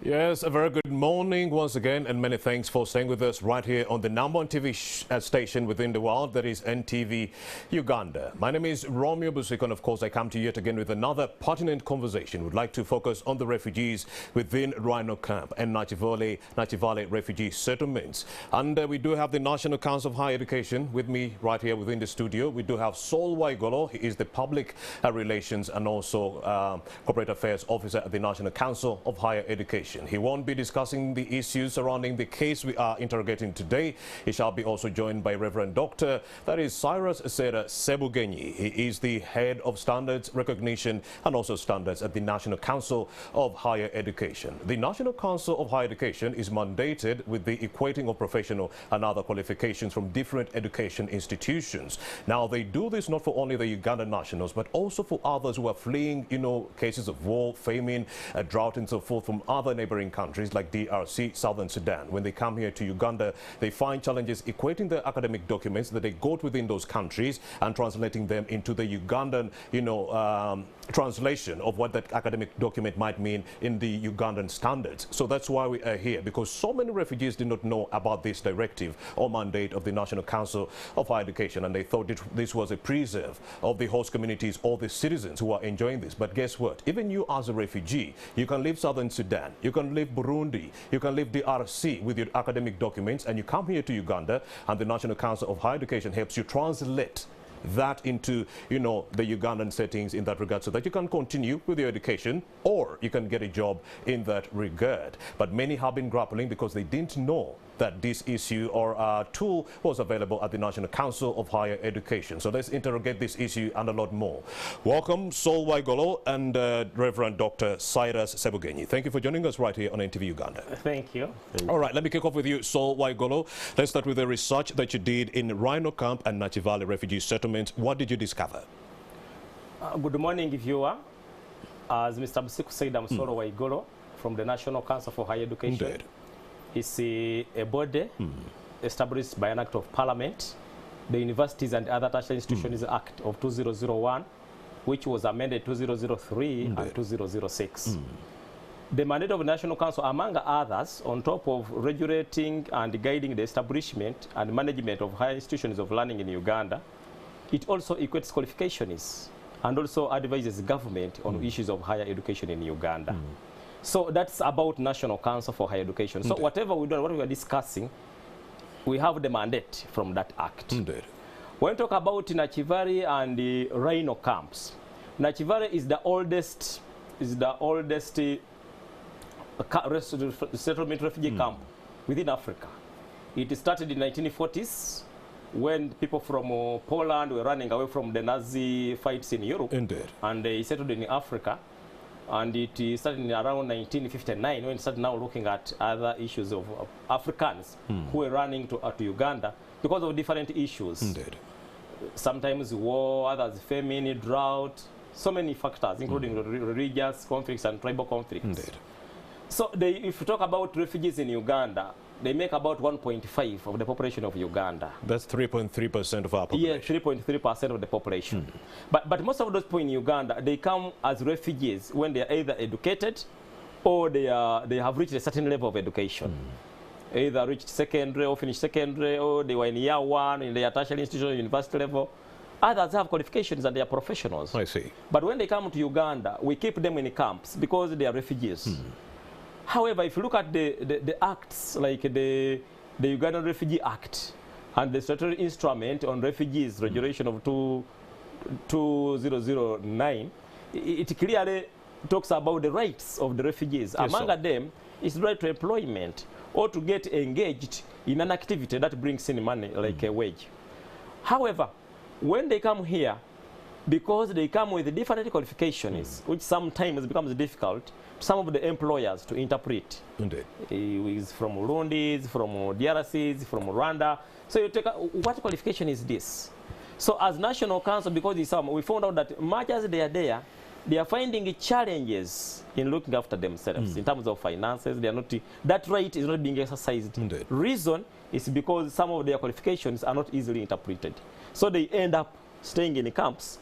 Yes, a very good morning once again, and many thanks for staying with us right here on the #1 TV station within the world, that is NTV Uganda. My name is Romeo Busiko, and of course I come to you yet again with another pertinent conversation. We'd like to focus on the refugees within Rhino Camp and Nachivale refugee settlements. And we do have the National Council of Higher Education with me right here within the studio. We do have Saul Waigolo. He is the Public Relations and also Corporate Affairs Officer at the National Council of Higher Education. He won't be discussing the issues surrounding the case we are interrogating today. He shall be also joined by Reverend Dr. that is Cyrus Sebugenyi. He is the head of standards recognition and also standards at the National Council of Higher Education. The National Council of Higher Education is mandated with the equating of professional and other qualifications from different education institutions. Now, they do this not for only the Ugandan nationals, but also for others who are fleeing, cases of war, famine, drought and so forth from other neighboring countries like DRC, Southern Sudan. When they come here to Uganda, they find challenges equating the academic documents that they got within those countries and translating them into the Ugandan, translation of what that academic document might mean in the Ugandan standards. So that's why we are here, because so many refugees did not know about this directive or mandate of the National Council of Higher Education, and they thought this was a preserve of the host communities or the citizens who are enjoying this. But guess what? Even you as a refugee, you can leave Southern Sudan, you can leave Burundi, you can leave DRC with your academic documents, and you come here to Uganda, and the National Council of Higher Education helps you translate that into, the Ugandan settings in that regard, so that you can continue with your education or you can get a job in that regard. But many have been grappling because they didn't know that this issue or tool was available at the National Council of Higher Education. So let's interrogate this issue and a lot more. Welcome, Saul Waigolo and Reverend Dr. Cyrus Sebugenyi. Thank you for joining us right here on NTV Uganda. Thank you. All right, let me kick off with you, Saul Waigolo. Let's start with the research that you did in Rhino Camp and Nachivale refugee settlement. What did you discover? Good morning, viewer. As Mr. Busiko said, I'm Saul Waigolo from the National Council for Higher Education. Indeed. It's a body established by an act of parliament, the Universities and Other Tertiary Institutions Act of 2001, which was amended 2003 and 2006. The mandate of the National Council, among others, on top of regulating and guiding the establishment and management of higher institutions of learning in Uganda, it also equates qualifications and also advises government on issues of higher education in Uganda. So that's about National Council for Higher Education. So whatever we do, what we are discussing, we have the mandate from that act. Indeed. When we talk about Nachivale and the Rhino camps, Nachivale is the oldest settlement refugee camp within Africa. It started in 1940s when people from Poland were running away from the Nazi fights in Europe. Indeed. And they settled in Africa. And it started in around 1959 when it started now looking at other issues of Africans who were running to Uganda because of different issues. Indeed. Sometimes war, others famine, drought, so many factors, including religious conflicts and tribal conflicts. Indeed. So if you talk about refugees in Uganda, they make about 1.5 of the population of Uganda. That's 3.3% of our population. Yeah, 3.3% of the population. But most of those people in Uganda, they come as refugees when they are either educated or they have reached a certain level of education. Either reached secondary or finished secondary, or they were in year one in their tertiary institution, university level. Others have qualifications and they are professionals. I see. But when they come to Uganda, we keep them in camps because they are refugees. However, if you look at the acts, like the Ugandan Refugee Act and the statutory instrument on refugees, regulation of 2009, it clearly talks about the rights of the refugees. Yes, among them is the right to employment or to get engaged in an activity that brings in money, like a wage. However, when they come here, because they come with different qualifications, which sometimes becomes difficult, some of the employers to interpret. Indeed. Is from Burundi, from DRC, from Rwanda. So you take what qualification is this? So as National Council, because we found out that much as they are there, they are finding challenges in looking after themselves in terms of finances. They are not, that right is not being exercised. Indeed. Reason is because some of their qualifications are not easily interpreted. So they end up staying in the camps,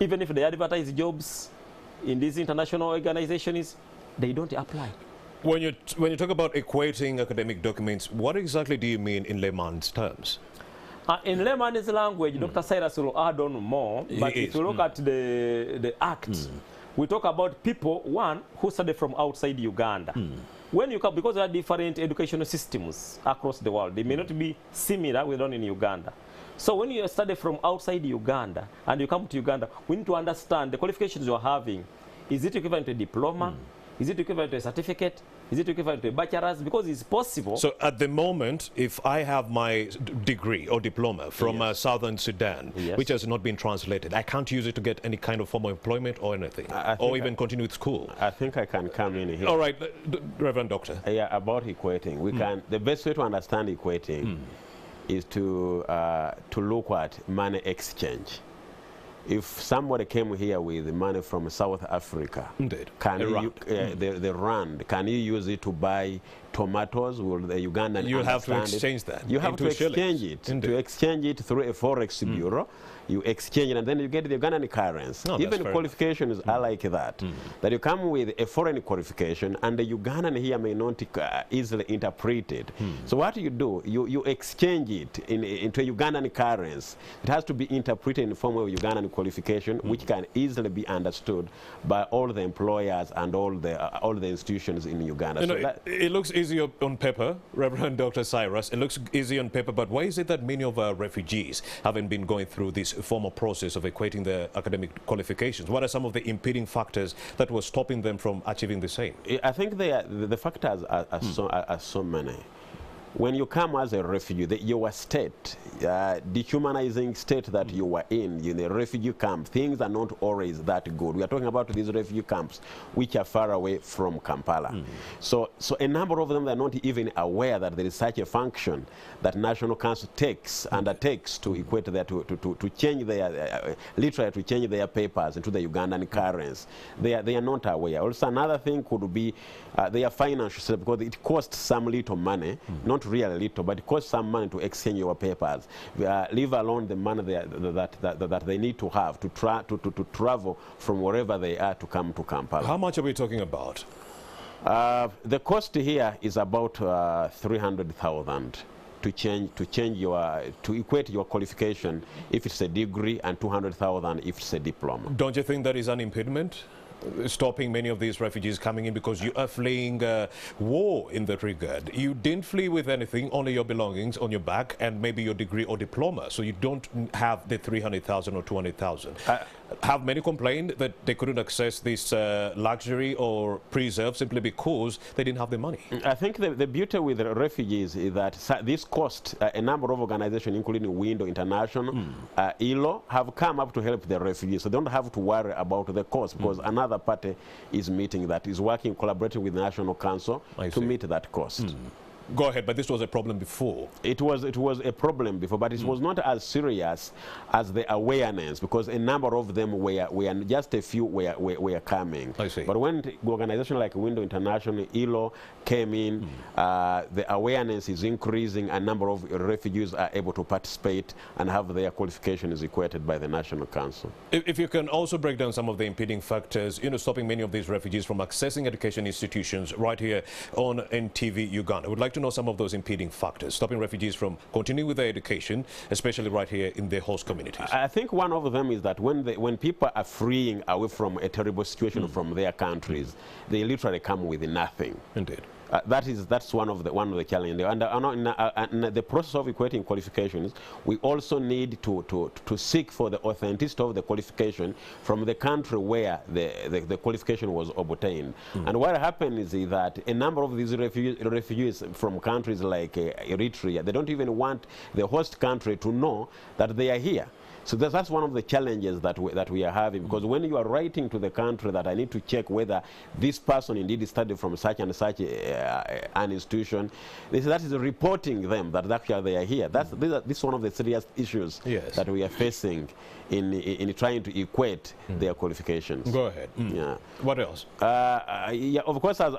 even if they advertise jobs in these international organizations, they don't apply. When you talk about equating academic documents, what exactly do you mean in layman's terms? In layman's language, Dr. Cyrus will add on more, but if you look at the Act, we talk about people, one, who study from outside Uganda. When you come, because there are different educational systems across the world, they may not be similar with one in Uganda. So when you study from outside Uganda and you come to Uganda, we need to understand the qualifications you're having. Is it equivalent to a diploma? Is it equivalent to a certificate? Is it equivalent to a bachelor's? Because it's possible. So at the moment, if I have my degree or diploma from Southern Sudan, which has not been translated, I can't use it to get any kind of formal employment or anything, or even continue with school. I think I can come in here. All right, Reverend Doctor. Yeah, about equating. We can. The best way to understand equating is to look at money exchange. If somebody came here with money from South Africa, indeed, can you, the rand, can you use it to buy tomatoes? Will the Ugandan you have to exchange it? that. You have to exchange it. Indeed. To exchange it through a forex bureau. You exchange it and then you get the Ugandan currency. No, even qualifications are like that. That you come with a foreign qualification and the Ugandan here may not easily interpret it. So what you do, you exchange it into a Ugandan currency. It has to be interpreted in the form of Ugandan qualification, which can easily be understood by all the employers and all the institutions in Uganda. You so know, it looks easy on paper, Reverend Dr. Cyrus. It looks easy on paper, but why is it that many of our refugees haven't been going through this formal process of equating their academic qualifications? What are some of the impeding factors that were stopping them from achieving the same? I think the factors are so many. When you come as a refugee, your state, dehumanizing state that you were in the refugee camp, things are not always that good. We are talking about these refugee camps which are far away from Kampala. So a number of them are not even aware that there is such a function that National Council undertakes to equate their, to change their, literally to change their papers into the Ugandan currency. They are not aware. Also another thing could be their financial, because it costs some little money, not really little, but it costs some money to exchange your papers, leave alone the money that they need to have to travel from wherever they are to come to Kampala. How much are we talking about? The cost here is about 300,000 to equate your qualification if it's a degree, and 200,000 if it's a diploma. Don't you think that is an impediment, stopping many of these refugees coming in, because you are fleeing war in that regard? You didn't flee with anything, only your belongings on your back and maybe your degree or diploma, so you don't have the 300,000 or 200,000. Have many complained that they couldn't access this luxury or preserve simply because they didn't have the money? I think the beauty with the refugees is that this cost, a number of organizations, including Window International, ILO, have come up to help the refugees, so they don't have to worry about the cost, because another party is meeting that, is working, collaborating with the National Council to meet that cost. Go ahead, but this was a problem before. It was a problem before, but it was not as serious as the awareness, because a number of them were just a few were coming. I see. But when the organization like Window International, ILO, came in, the awareness is increasing, a number of refugees are able to participate and have their qualifications equated by the National Council. If you can also break down some of the impeding factors, stopping many of these refugees from accessing education institutions right here on NTV Uganda. I would like to know some of those impeding factors, stopping refugees from continuing with their education, especially right here in their host communities. I think one of them is that when people are freeing away from a terrible situation from their countries, they literally come with nothing. Indeed. That's one of the challenges. And in the process of equating qualifications, we also need to seek for the authenticity of the qualification from the country where the qualification was obtained. And what happens is that a number of these refugees from countries like Eritrea, they don't even want the host country to know that they are here. So that's one of the challenges that we are having, because when you are writing to the country that I need to check whether this person indeed studied from such and such an institution, that is reporting them that actually they are here. This is one of the serious issues that we are facing in trying to equate their qualifications. Go ahead. Yeah. What else? Yeah, of course, as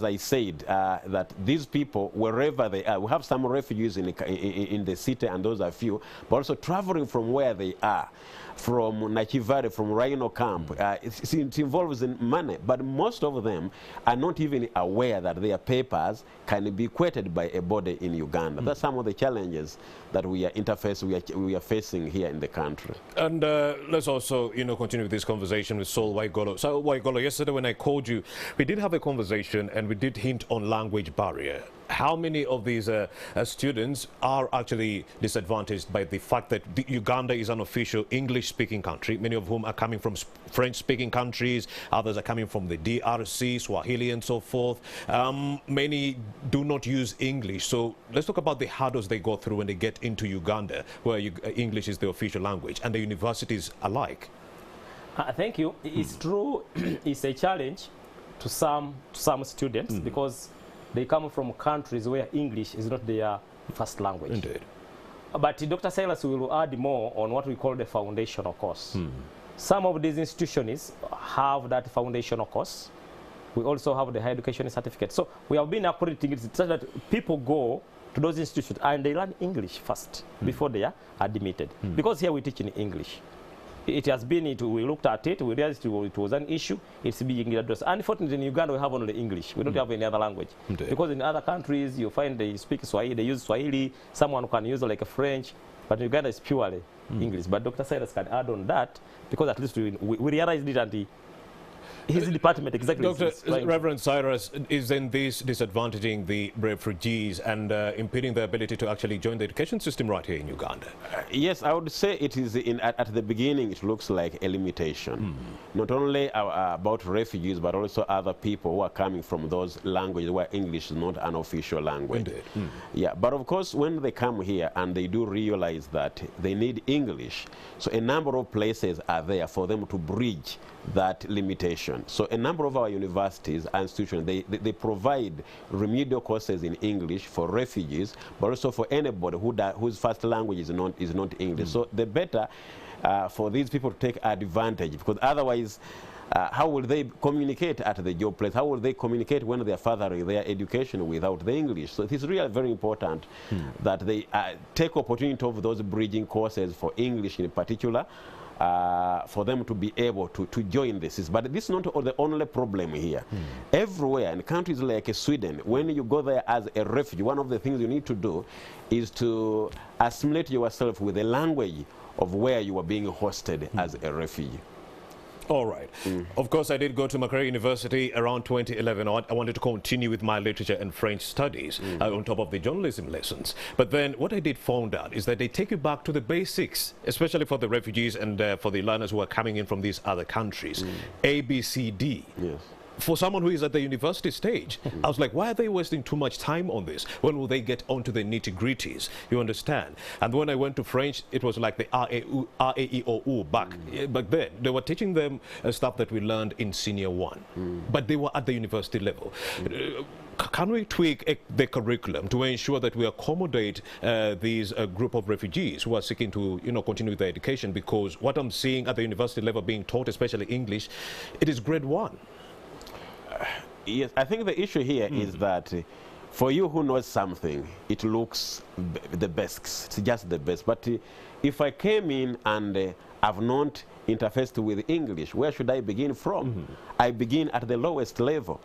I said, that these people, wherever they are, we have some refugees in the city, and those are few, but also traveling coming from where they are, from Nachivari, from Rhino Camp. It involves in money, but most of them are not even aware that their papers can be equated by a body in Uganda. That's some of the challenges that we are facing here in the country. And let's also, continue with this conversation with Saul Waigolo. So, Waigolo, yesterday when I called you, we did have a conversation and we did hint on language barrier. How many of these students are actually disadvantaged by the fact that Uganda is an official English-speaking country, many of whom are coming from French-speaking countries, others are coming from the DRC, Swahili and so forth. Many do not use English. So let's talk about the hurdles they go through when they get into Uganda, where English is the official language, and the universities alike. Thank you. It's true, it's a challenge to some students because they come from countries where English is not their first language. Indeed. But Dr. Silas will add more on what we call the foundational course. Some of these institutions have that foundational course. We also have the higher education certificate. So we have been accrediting it such that people go to those institutions and they learn English first before they are admitted. Because here we teach in English. It has been, we looked at it, we realized it was an issue, it's being addressed. Unfortunately, in Uganda, we have only English. We don't have any other language. Indeed. Because in other countries, you find they speak Swahili, they use Swahili, someone can use like a French, but in Uganda, it's purely English. But Dr. Cyrus can add on that, because at least we realized it, and his department exactly. Dr. Reverend Cyrus, is then this disadvantaging the refugees and impeding their ability to actually join the education system right here in Uganda? Yes, I would say it is at the beginning it looks like a limitation. Not only about refugees, but also other people who are coming from those languages where English is not an official language. Indeed. Yeah, but of course when they come here and they do realize that they need English, so a number of places are there for them to bridge that limitation. So a number of our universities and institutions, they provide remedial courses in English for refugees, but also for anybody whose first language is not English. So the better for these people to take advantage, because otherwise how will they communicate at the job place? How will they communicate when they are furthering their education without the English? So it is really very important that they take opportunity of those bridging courses for English in particular, for them to be able to join this. But this is not the only problem here. Everywhere in countries like Sweden, when you go there as a refugee, one of the things you need to do is to assimilate yourself with the language of where you are being hosted as a refugee. All right. Of course, I did go to Makerere University around 2011. I wanted to continue with my literature and French studies on top of the journalism lessons. But then what I did find out is that they take you back to the basics, especially for the refugees and for the learners who are coming in from these other countries. A, B, C, D. Yes. For someone who is at the university stage, I was like, why are they wasting too much time on this? When will they get onto the nitty-gritties? You understand? And when I went to French, it was like the R-A-E-O-U back then. They were teaching them stuff that we learned in senior one, but they were at the university level. Can we tweak the curriculum to ensure that we accommodate these group of refugees who are seeking to, continue their education? Because what I'm seeing at the university level being taught, especially English, it is grade 1. Yes, I think the issue here is that for you who knows something, it looks the best. It's just the best. But if I came in and have not interfaced with English, where should I begin from? I begin at the lowest level.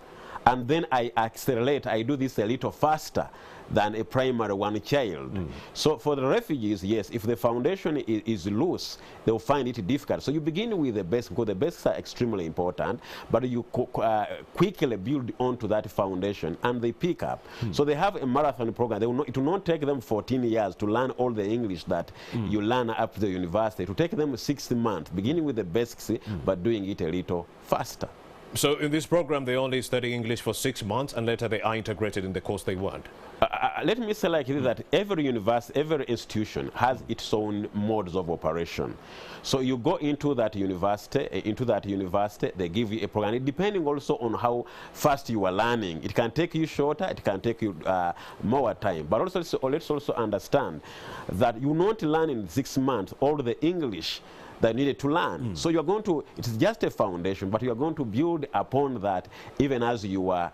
And then I accelerate. I do this a little faster than a primary one child. So for the refugees, yes, if the foundation is loose, they'll find it difficult. So you begin with the basics, because the basics are extremely important, but you quickly build onto that foundation and they pick up. So they have a marathon program. It will not take them 14 years to learn all the English that you learn up to the university. It will take them 6 months, beginning with the basics, but doing it a little faster. So in this program, they only study English for 6 months and later they are integrated in the course they want. Let me say like this, that every university, every institution has its own modes of operation. So you go into that university, they give you a program. Depending also on how fast you are learning. It can take you shorter, it can take you more time. But also let's also understand that you not learn in 6 months all the English that you needed to learn. So you're going to, it's just a foundation, but you're going to build upon that even as you are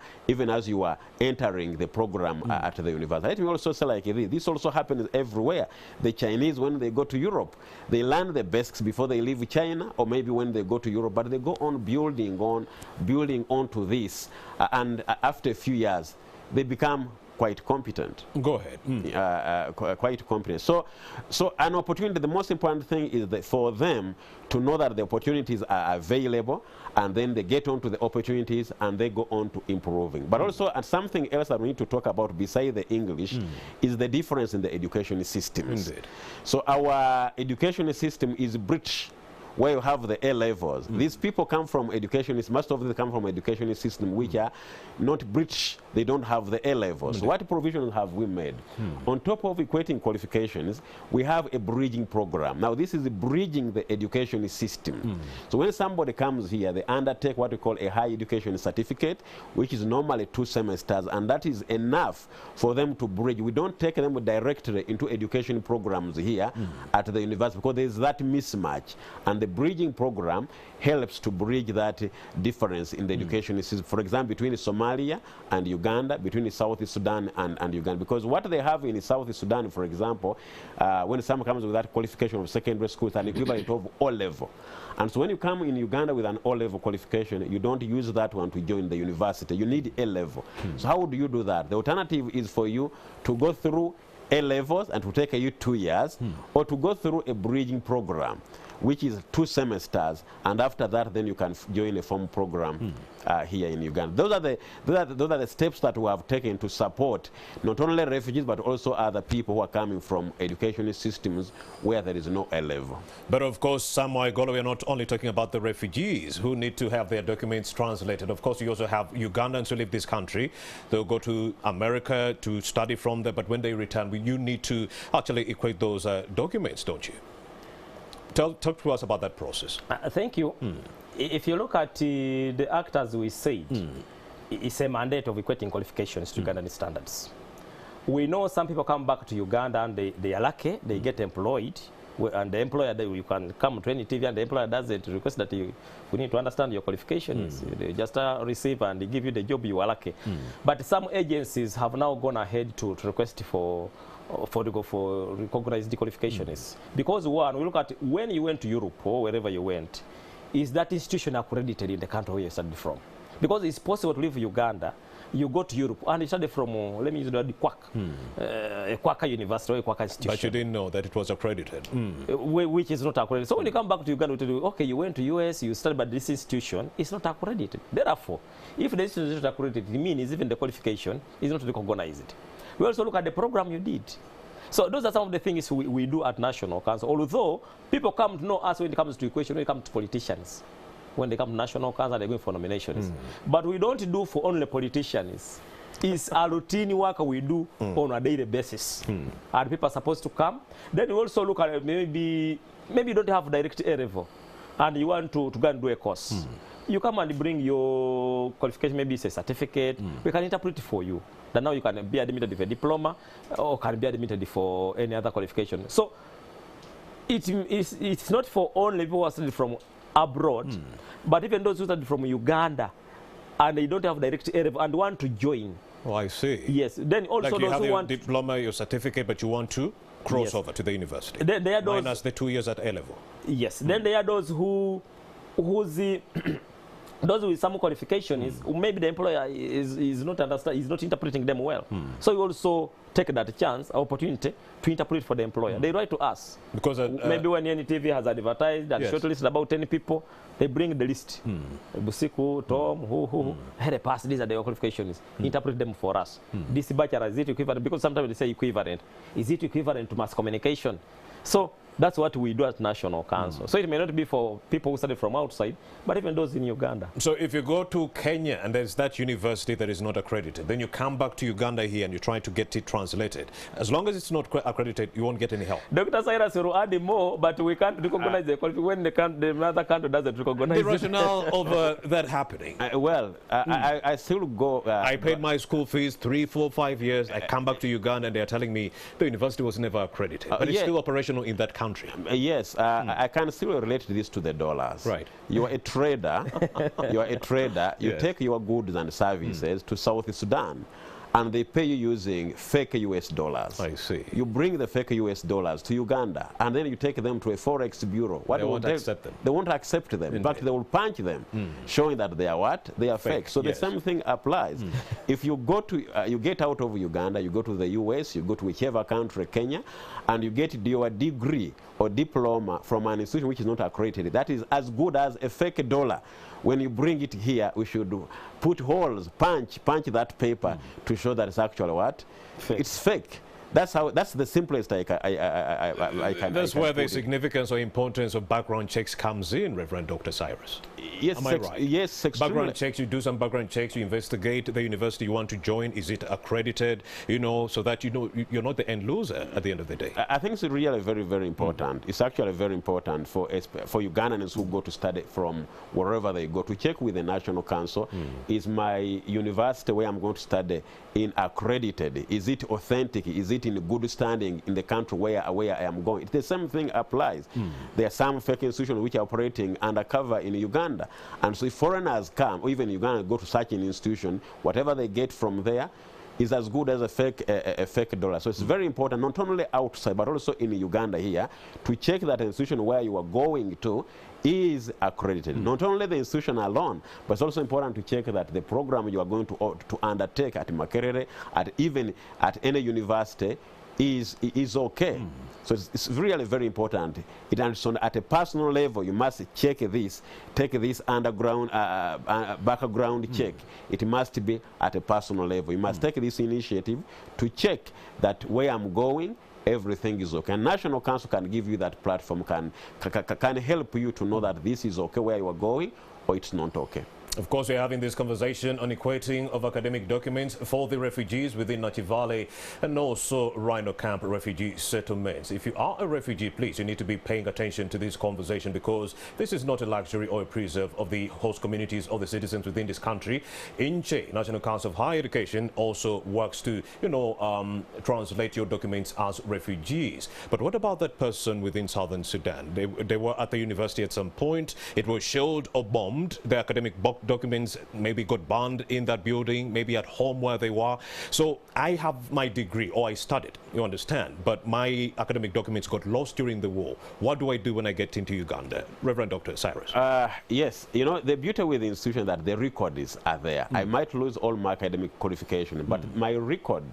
entering the program at the university. Let me also say like this also happens everywhere. The Chinese, when they go to Europe, they learn the basics before they leave China, or maybe when they go to Europe, but they go on building onto this, and after a few years, they become quite competent. Go ahead. Quite competent. So an opportunity, the most important thing is that for them to know that the opportunities are available, and then they get onto the opportunities and they go on to improving. But also, and something else that we need to talk about beside the English is the difference in the education systems. Indeed. So our education system is British, where you have the A-levels. These people come from educationists, most of them come from education system which are not British. They don't have the A-levels. So what provisions have we made? On top of equating qualifications, we have a bridging program. Now this is bridging the education system. So when somebody comes here, they undertake what we call a high education certificate, which is normally 2 semesters, and that is enough for them to bridge. We don't take them directly into education programs here at the university, because there is that mismatch. And the bridging program helps to bridge that difference in the education system. For example, between Somalia and Uganda, between South Sudan and Uganda. Because what they have in South Sudan, for example, when someone comes with that qualification of secondary school, it's an equivalent of O-level. And so when you come in Uganda with an O-level qualification, you don't use that one to join the university. You need A-level. So how do you do that? The alternative is for you to go through A-levels and to take you 2 years, or to go through a bridging program, which is 2 semesters, and after that, then you can join a form program here in Uganda. Those are the steps that we have taken to support not only refugees, but also other people who are coming from education systems where there is no A-level. But of course, Samuel Igolo, we are not only talking about the refugees who need to have their documents translated. Of course, you also have Ugandans who leave this country. They'll go to America to study from there, but when they return, you need to actually equate those documents, don't you? Talk to us about that process. Thank you. If you look at the act as we said, it's a mandate of equating qualifications to Ugandan standards. We know some people come back to Uganda and they are lucky, they get employed, and the employer, you can come to any TV and the employer doesn't request that we need to understand your qualifications. They just receive and they give you the job, you are lucky. But some agencies have now gone ahead to request for recognized qualifications. Because one, we look at when you went to Europe or wherever you went, is that institution accredited in the country where you studied from? Because it's possible to live in Uganda, you go to Europe and you study from, let me use the word Quack, a Quacker university or a Quacker institution. But you didn't know that it was accredited. Which is not accredited. So when you come back to Uganda, we tell you, okay, you went to US, you studied, but this institution is not accredited. Therefore, if the institution is not accredited, it means even the qualification is not recognized. We also look at the program you did. So those are some of the things we do at National Council. Although people come to know us when it comes to equation, when it comes to politicians. When they come to National Council, they're going for nominations. But we don't do for only politicians. It's a routine work we do on a daily basis. And people are supposed to come. Then we also look at maybe you don't have direct A level and you want to go and do a course. You come and bring your qualification, maybe it's a certificate. We can interpret it for you. That now you can be admitted for a diploma or can be admitted for any other qualification. So it's not for only people who are studying from abroad, but even those who study from Uganda and they don't have direct A level and want to join. Oh, I see. Yes. Then also like you those have who your want diploma, your certificate, but you want to cross over to the university. They are those, minus the 2 years at A level. Yes. Then there are those those with some qualification is maybe the employer is not interpreting them well. So you also take that chance, opportunity to interpret for the employer. They write to us. Because maybe when any TV has advertised and shortlisted about 10 people, they bring the list. Busiku, Tom, who had a pass, these are the qualifications. Interpret them for us. This bachelor, is it equivalent? Because sometimes they say equivalent. Is it equivalent to mass communication? So that's what we do at National Council. So it may not be for people who study from outside, but even those in Uganda. So if you go to Kenya and there's that university that is not accredited, then you come back to Uganda here and you try to get it translated. As long as it's not accredited, you won't get any help. Dr. Cyrus will add more, but we can't recognize the qualification when the other country doesn't recognize the rationale of that happening. I still go. I paid my school fees 3, 4, 5 years. I come back to Uganda and they're telling me the university was never accredited, but it's still operational in that country. country. Yes, I can still relate this to the dollars. Right. You are a trader. You are a trader. You Yes. take your goods and services to South Sudan, and they pay you using fake US dollars. I see. You bring the fake US dollars to Uganda, and then you take them to a forex bureau. What They won't accept them. They won't accept them, but they will punch them, showing that they are what? They are fake. So yes. the same thing applies. If you go to, you get out of Uganda, you go to the US, you go to whichever country, Kenya, and you get your degree or diploma from an institution which is not accredited, that is as good as a fake dollar. When you bring it here, we should put holes, punch that paper to show that it's actually what? Fake. It's fake. That's the simplest I can. That's where the significance or importance of background checks comes in, Reverend Dr. Cyrus. Yes, Am I right? Yes, extremely. Background checks, you do some background checks, you investigate the university you want to join. Is it accredited? You know, so that you know you're not the end loser at the end of the day. I think it's really very, very important. It's actually very important for Ugandans who go to study from wherever they go to check with the National Council. Is my university where I'm going to study in accredited? Is it authentic? Is it in good standing in the country where I am going? The same thing applies. There are some fake institutions which are operating undercover in Uganda. And so if foreigners come, or even Uganda go to such an institution, whatever they get from there is as good as a fake dollar. So it's very important, not only outside, but also in Uganda here, to check that institution where you are going to is accredited. Not only the institution alone, but it's also important to check that the program you are going to undertake at Makerere, even at any university, is okay. So it's really very important. So at a personal level, you must check this, take this underground background check. It must be at a personal level. You must take this initiative to check that where I'm going, everything is okay. And National Council can give you that platform, can help you to know that this is okay where you are going, or it's not okay. Of course, we're having this conversation on equating of academic documents for the refugees within Nachi Valley and also Rhino Camp refugee settlements. If you are a refugee, please, you need to be paying attention to this conversation, because this is not a luxury or a preserve of the host communities of the citizens within this country. INCHE, National Council of Higher Education, also works to, translate your documents as refugees. But what about that person within Southern Sudan? They were at the university at some point. It was shelled or bombed. The academic documents maybe got burned in that building, maybe at home where they were. So I have my degree, or I studied, you understand, but my academic documents got lost during the war. What do I do when I get into Uganda? Reverend Dr. Cyrus. Yes, the beauty with the institution that the records are there. I might lose all my academic qualification, but my record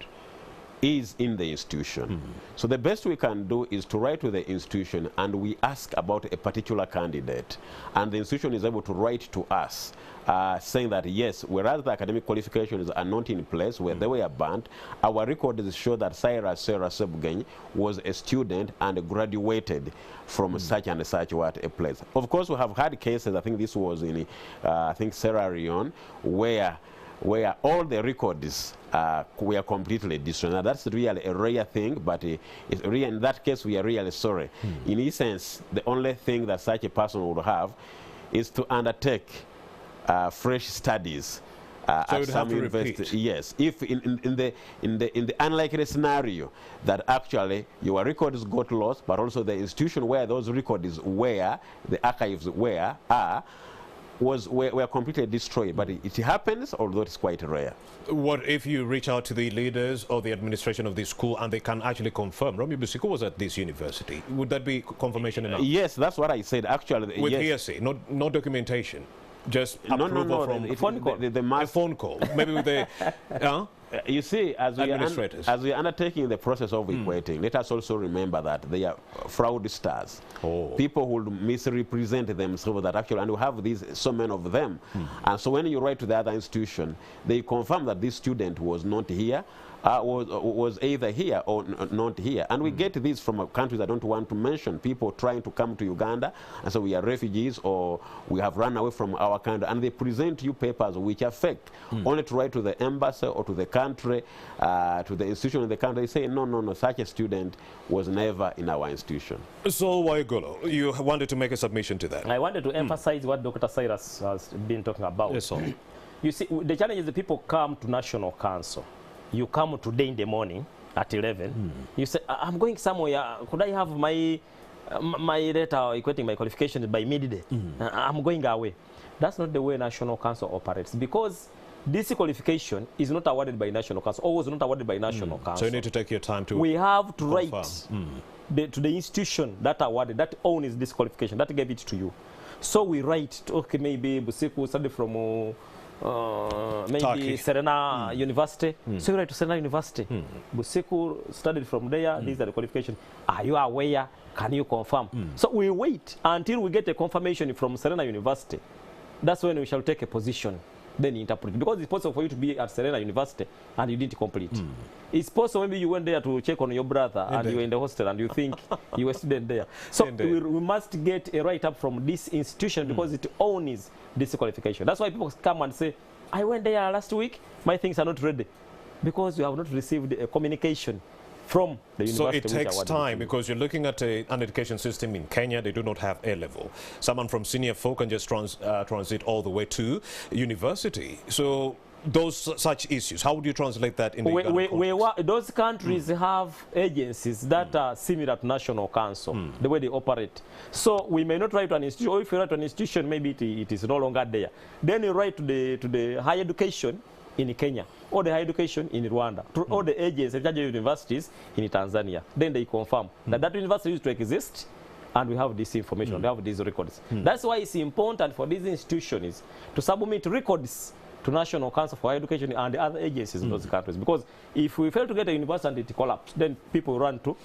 is in the institution. So the best we can do is to write to the institution, and we ask about a particular candidate, and the institution is able to write to us saying that yes, whereas the academic qualifications are not in place, where they were banned, our records show that Sarah Sebugeny was a student and graduated from such and such a place. Of course, we have had cases, I think this was in I think Sierra Leone, where all the records were completely destroyed. Now, that's really a rare thing, but it's really, in that case, we are really sorry. In essence, the only thing that such a person would have is to undertake fresh studies at some university. Yes, if in the unlikely scenario that actually your records got lost, but also the institution where those records were, the archives were completely destroyed. But it happens, although it's quite rare. What if you reach out to the leaders or the administration of the school and they can actually confirm Romeo Busiko was at this university? Would that be confirmation enough? Yes, that's what I said. Actually, with yes. hearsay, no documentation, just approval no, from a phone call. A phone call, maybe with the you see, as we are undertaking the process of equating, let us also remember that they are fraudsters. People who misrepresent themselves, that actually, and we have these, so many of them. And so when you write to the other institution, they confirm that this student was not here, was either here or not here. And we get this from countries I don't want to mention, people trying to come to Uganda, and so we are refugees or we have run away from our country, and they present you papers which are fake, only to write to the embassy or to the country, to the institution in the country. They say, no, such a student was never in our institution. So, Waigolo, you wanted to make a submission to that? I wanted to emphasize what Dr. Cyrus has been talking about. Yes, sir. You see, the challenge is the people come to National Council. You come today in the morning at 11. You say, I'm going somewhere. Could I have my my letter equating my qualifications by midday. I'm going away. That's not the way National Council operates, because this qualification is not awarded by National Council, or was not awarded by National Council. So you need to take your time to We have to confirm. write to the institution that awarded, that owns this qualification, that gave it to you. So we write, okay, maybe Busiku studied from maybe Turkey. Serena University. So you write to Serena University. Busiku studied from there. These are the qualifications. Are you aware? Can you confirm? So we wait until we get a confirmation from Serena University. That's when we shall take a position, then interpret. Because it's possible for you to be at Serena University and you didn't complete. It's possible maybe you went there to check on your brother and you were in the hostel and you think you were a student there. So we must get a write-up from this institution because it owns this qualification. That's why people come and say, I went there last week, my things are not ready. Because you have not received a communication from the university. So it takes time, because you're looking at an education system in Kenya. They do not have A-level. Someone from senior folk can just transit all the way to university. So such issues, how would you translate that in the those countries have agencies that are similar to National Council, the way they operate. So we may not write to an institution, or if you write to an institution, maybe it is no longer there. Then you write to the higher education in Kenya, or the higher education in Rwanda, to all the agencies, the universities in Tanzania. Then they confirm that that university used to exist, and we have this information, we have these records. That's why it's important for these institutions to submit records to National Council for Higher Education and the other agencies in those countries. Because if we fail to get a university and it collapses, then people run to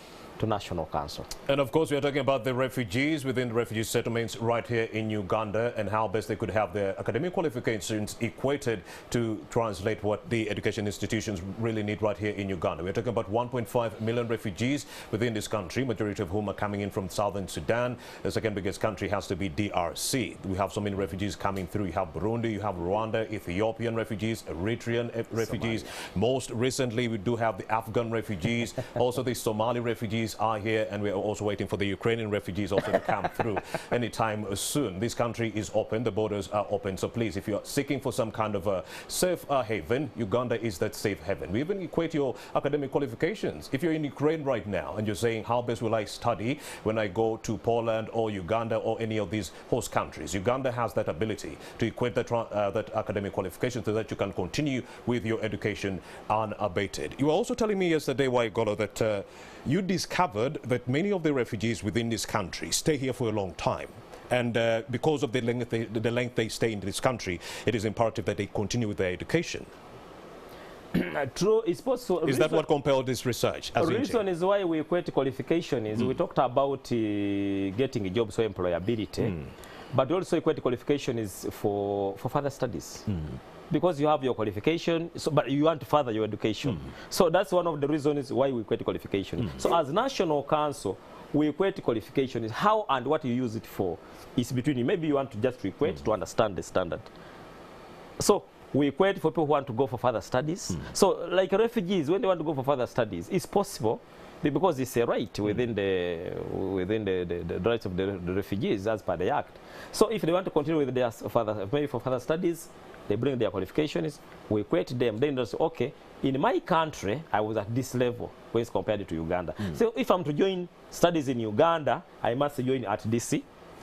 National Council. And of course, we are talking about the refugees within the refugee settlements right here in Uganda, and how best they could have their academic qualifications equated to translate what the education institutions really need right here in Uganda. We're talking about 1.5 million refugees within this country, majority of whom are coming in from southern Sudan. The second biggest country has to be DRC. We have so many refugees coming through. You have Burundi, you have Rwanda, Ethiopian refugees, Eritrean refugees. Somalia. Most recently, we do have the Afghan refugees, also the Somali refugees are here, and we're also waiting for the Ukrainian refugees also to come through anytime soon. This country is open, the borders are open, so please, if you're seeking for some kind of a safe haven, Uganda is that safe haven. We even equate your academic qualifications. If you're in Ukraine right now and you're saying, how best will I study when I go to Poland or Uganda or any of these host countries? Uganda has that ability to equate that academic qualification so that you can continue with your education unabated. You were also telling me yesterday, Waigolo, that you discovered that many of the refugees within this country stay here for a long time. And because of the length they stay in this country, it is imperative that they continue with their education. True, it's possible. Is that what compelled this research? The reason is why we equate qualification is we talked about getting a job, so employability, but also equate qualification is for further studies. Because you have your qualification, but you want to further your education. So that's one of the reasons why we equate qualification. So as National Council, we equate qualification is how and what you use it for. It's between you. Maybe you want to just equate to understand the standard. So we equate for people who want to go for further studies. So like refugees, when they want to go for further studies, it's possible because it's a right within the rights of the refugees as per the Act. So if they want to continue with their maybe for further studies, they bring their qualifications, we equate them, then they say, okay, in my country, I was at this level when it's compared to Uganda. So if I'm to join studies in Uganda, I must join at this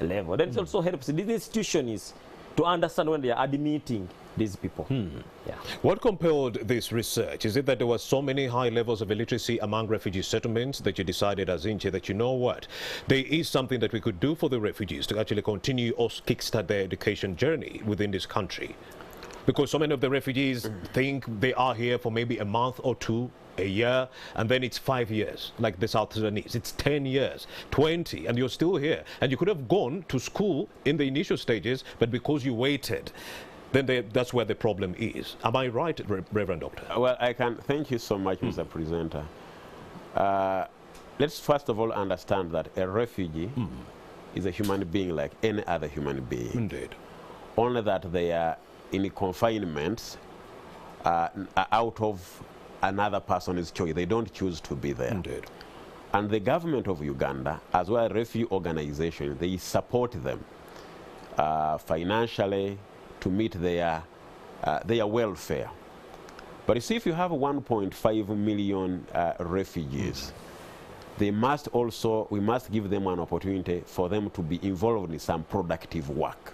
level. Then it also helps these institutions to understand when they are admitting these people. Yeah. What compelled this research? Is it that there were so many high levels of illiteracy among refugee settlements that you decided as INCHE that, you know what, there is something that we could do for the refugees to actually continue or kickstart their education journey within this country? Because so many of the refugees think they are here for maybe a month or two, a year, and then it's 5 years, like the South Sudanese. It's 10 years, 20, and you're still here. And you could have gone to school in the initial stages, but because you waited, then that's where the problem is. Am I right, Reverend Doctor? Well, thank you so much, Mr. Presenter. Let's first of all understand that a refugee is a human being like any other human being. Indeed. Only that they are in confinement out of another person's choice. They don't choose to be there. Indeed. And the government of Uganda, as well as refugee organizations, they support them financially to meet their welfare. But you see, if you have 1.5 million refugees, we must give them an opportunity for them to be involved in some productive work,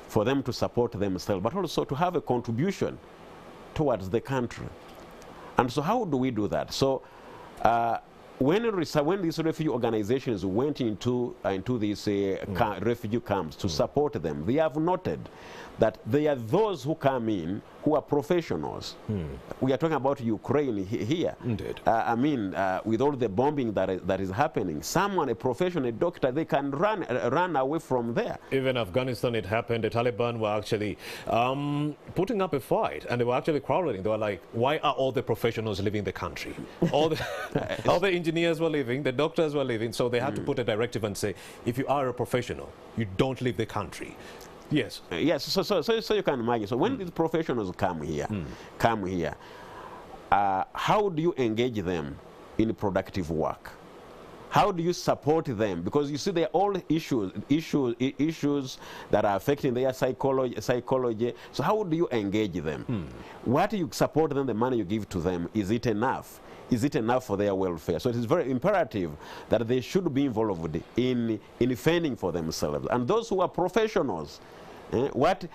for them to support themselves, but also to have a contribution towards the country. And so how do we do that? So when these refugee organizations went into these refugee camps to support them, they have noted that there are those who come in who are professionals. We are talking about Ukraine here. Indeed. I mean, with all the bombing that is happening, someone, a professional doctor, they can run away from there. Even Afghanistan, it happened. The Taliban were actually putting up a fight, and they were actually quarreling. They were like, why are all the professionals leaving the country? All the engineers were leaving, the doctors were leaving, so they had to put a directive and say, if you are a professional, you don't leave the country. Yes. Yes. So you can imagine. So when these professionals come here, how do you engage them in productive work? How do you support them? Because you see, they're all issues that are affecting their psychology. So how do you engage them? What do you support them? The money you give to them, is it enough? Is it enough for their welfare? So it is very imperative that they should be involved in fending for themselves. And those who are professionals, what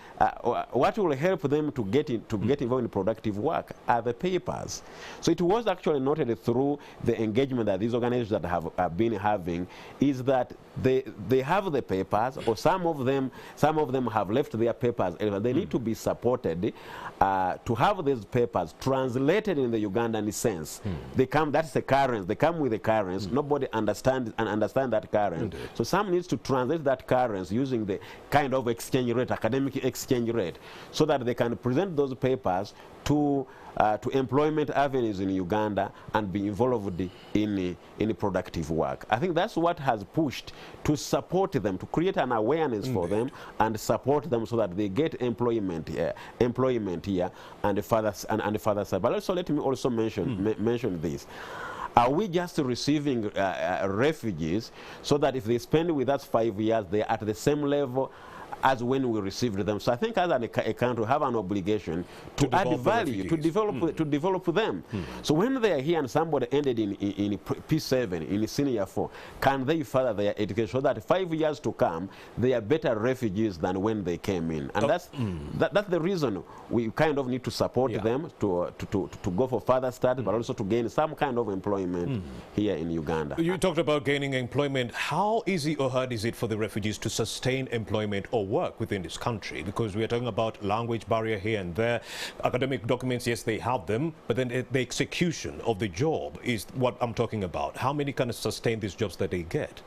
will help them to get involved in productive work are the papers. So it was actually noted through the engagement that these organizations that have been having, is that they have the papers, or some of them have left their papers. They need to be supported to have these papers translated in the Ugandan sense. That's the currency. They come with the currency. Nobody understands that currency. So some needs to translate that currency using the kind of exchange rate, academic exchange rate, so that they can present those papers to employment avenues in Uganda and be involved in productive work. I think that's what has pushed to support them, to create an awareness for them and support them so that they get employment here and further side. But also let me also mention this. Are we just receiving refugees so that if they spend with us 5 years, they are at the same level as when we received them? So I think as a country, we have an obligation to add value, to develop them. So when they are here and somebody ended in P7, in senior 4, can they further their education so that 5 years to come, they are better refugees than when they came in? And that's the reason we kind of need to support them to go for further studies, but also to gain some kind of employment here in Uganda. You talked about gaining employment. How easy or hard is it for the refugees to sustain employment or work within this country? Because we are talking about language barrier here and there. Academic documents, yes, they have them, but then the execution of the job is what I'm talking about. How many can sustain these jobs that they get?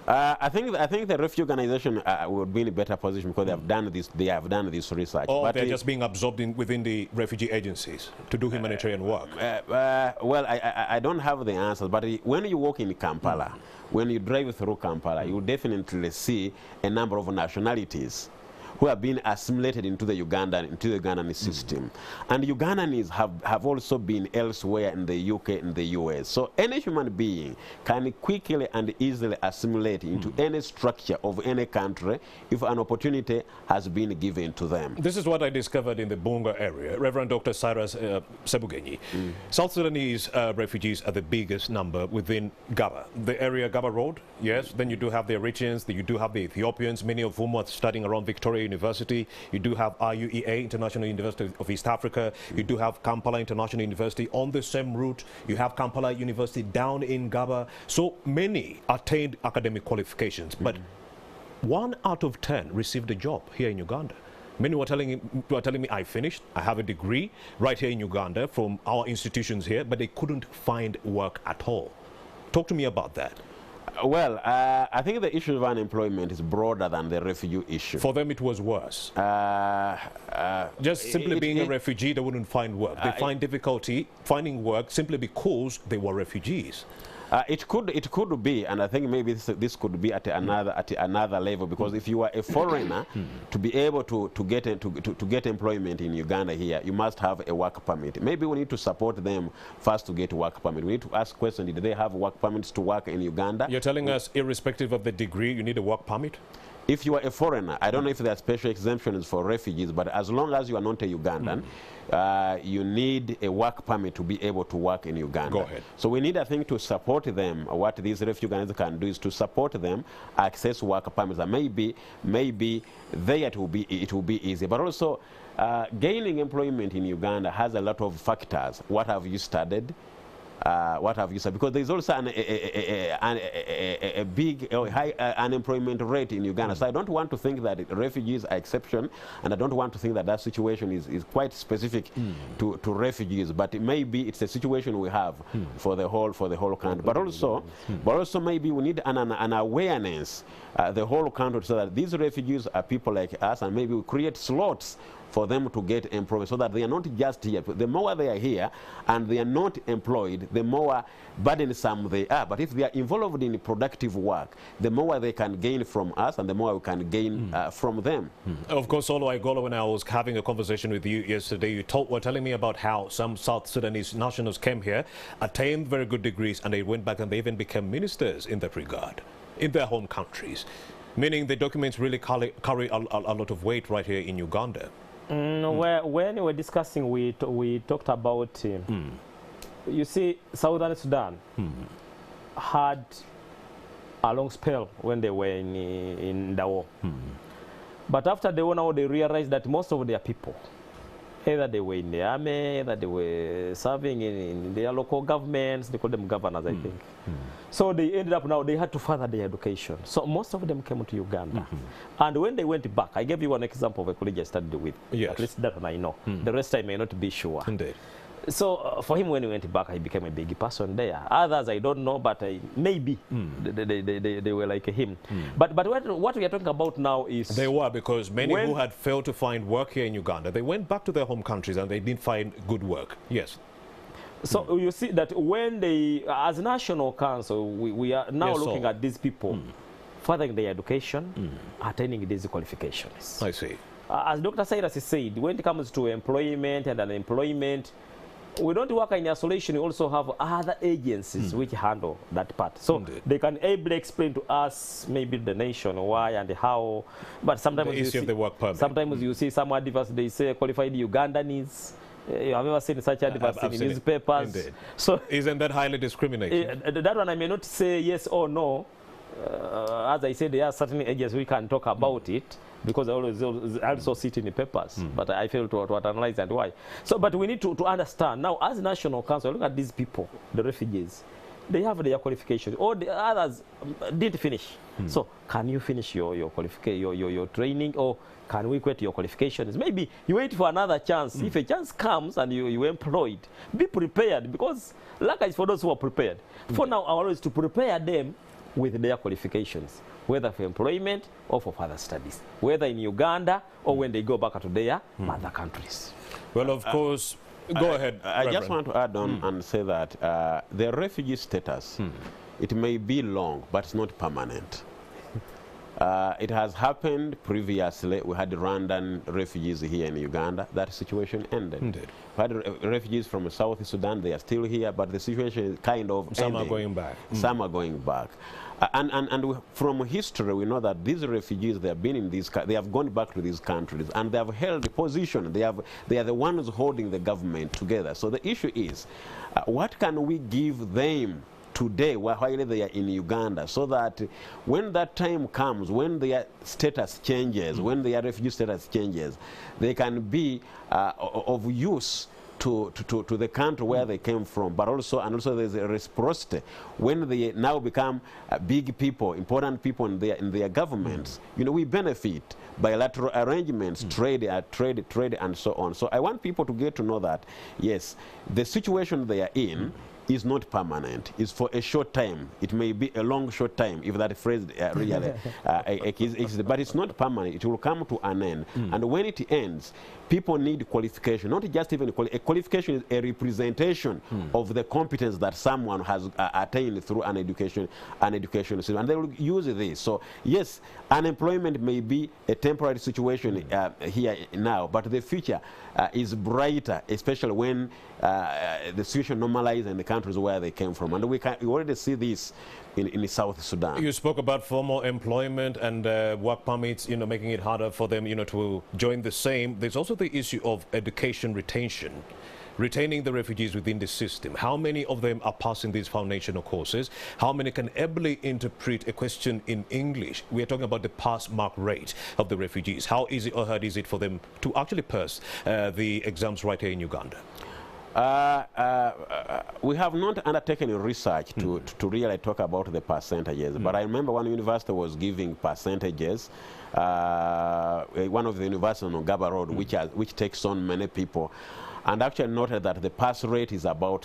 I think the refugee organization would be in a better position because they have done this. They have done this research. Or they're just being absorbed within the refugee agencies to do humanitarian work. Well, I don't have the answers. But when you walk in Kampala, when you drive through Kampala, you definitely see a number of nationalities who have been assimilated into the Ugandan system. And Ugandans have also been elsewhere in the UK and the US. So any human being can quickly and easily assimilate into any structure of any country if an opportunity has been given to them. This is what I discovered in the Bunga area. Reverend Dr. Cyrus Sebugenyi. South Sudanese refugees are the biggest number within Gaba. The area Gaba Road, yes. Then you do have the Eritreans, you do have the Ethiopians, many of whom are studying around Victoria University. You do have IUEA, International University of East Africa. You do have Kampala International University on the same route. You have Kampala University down in Gaba. So many attained academic qualifications, but 1 out of 10 received a job here in Uganda. Many were telling me, I finished, I have a degree right here in Uganda from our institutions here, but they couldn't find work at all. Talk to me about that. Well, I think the issue of unemployment is broader than the refugee issue. For them, it was worse. Just simply being a refugee, they wouldn't find work. They find difficulty finding work simply because they were refugees. It could be, and I think maybe this could be at another level, because if you are a foreigner, to be able to get employment in Uganda here, you must have a work permit. Maybe we need to support them first to get work permit. We need to ask questions: did they have work permits to work in Uganda? You're telling us, irrespective of the degree, you need a work permit? if you are a foreigner, I don't know if there are special exemptions for refugees, but as long as you are not a Ugandan, you need a work permit to be able to work in Uganda. Go ahead. So we need, I think, to support them. What these refugees can do is to support them access work permits. And maybe there it will be easy. But also, gaining employment in Uganda has a lot of factors. What have you studied? What have you said? Because there's also a big high unemployment rate in Uganda. So I don't want to think that refugees are exception, and I don't want to think that that situation is quite specific to refugees. But maybe it's a situation we have for the whole country. But also maybe we need an awareness the whole country, so that these refugees are people like us, and maybe we create slots for them to get employment, so that they are not just here. The more they are here and they are not employed, the more burdensome they are. But if they are involved in productive work, the more they can gain from us and the more we can gain from them. Of course, Olo Igolo, when I was having a conversation with you yesterday, you were telling me about how some South Sudanese nationals came here, attained very good degrees, and they went back and they even became ministers in that regard, in their home countries. Meaning the documents really carry a lot of weight right here in Uganda. When we were discussing, we talked about, you see, Southern Sudan had a long spell when they were in the war. But after the war, now they realized that most of their people, either they were in the army, either they were serving in their local governments, they call them governors, I think. So they ended up now, they had to further their education. So most of them came to Uganda. And when they went back, I gave you one example of a college I studied with. Yes. At least that one I know. The rest I may not be sure. Indeed. So for him, when he went back, he became a big person there. Others I don't know, but maybe they were like him. But what we are talking about now is... They were, because many who had failed to find work here in Uganda, they went back to their home countries and they didn't find good work. Yes. So you see that when they, as National Council, we are now looking at these people, furthering their education, attaining these qualifications. I see. As Dr. Cyrus said, when it comes to employment and unemployment, we don't work in isolation. We also have other agencies which handle that part. So they can ably explain to us, maybe the nation, why and how. But sometimes the issue of the work permit. Sometimes you see some adverts, they say qualified Ugandanese. You have ever seen such adverts in newspapers? Indeed. So isn't that highly discriminating? That one I may not say yes or no. As I said, there are certain agencies we can talk about it, because I also sit in the papers, but I fail to analyze and why. So, but we need to understand now, as National Council, look at these people, the refugees. They have their qualifications, or the others didn't finish. So, can you finish your training, or can we quit your qualifications? Maybe you wait for another chance. If a chance comes and you're employed, be prepared, because luck is for those who are prepared. For now, our role is to prepare them with their qualifications, whether for employment or for further studies, whether in Uganda or when they go back to their mother countries. Well, of course, go ahead. I just want to add on and say that the refugee status, it may be long, but it's not permanent. It has happened previously. We had Rwandan refugees here in Uganda. That situation ended. Indeed. We had refugees from South Sudan. They are still here, but the situation is kind of Some ending. are going back. Some are going back. From history, we know that these refugees, they have been in these, they have gone back to these countries, and they have held a position. They are the ones holding the government together. So the issue is, what can we give them today while they are in Uganda, so that when that time comes, when their status changes, when their refugee status changes, they can be of use to the country where they came from, but also there's a reciprocity when they now become big people, important people in their governments. You know, we benefit bilateral arrangements, trade and so on. So I want people to get to know that yes, the situation they are in is not permanent. It's for a short time. It may be a long short time, if that phrase really exists, but it's not permanent. It will come to an end. And when it ends, people need qualification, not just even a qualification is a representation of the competence that someone has attained through an education system, and they will use this. So yes, unemployment may be a temporary situation here now, but the future is brighter, especially when the situation normalizes and the country countries where they came from. And we already see this in South Sudan. You spoke about formal employment and work permits, making it harder for them, to join the same. There's also the issue of education retention, retaining the refugees within the system. How many of them are passing these foundational courses? How many can ably interpret a question in English? We are talking about the pass mark rate of the refugees. How easy or hard is it for them to actually pass the exams right here in Uganda? We have not undertaken research to really talk about the percentages, but I remember one university was giving percentages. One of the universities on Gaba Road, which takes on many people, and actually noted that the pass rate is about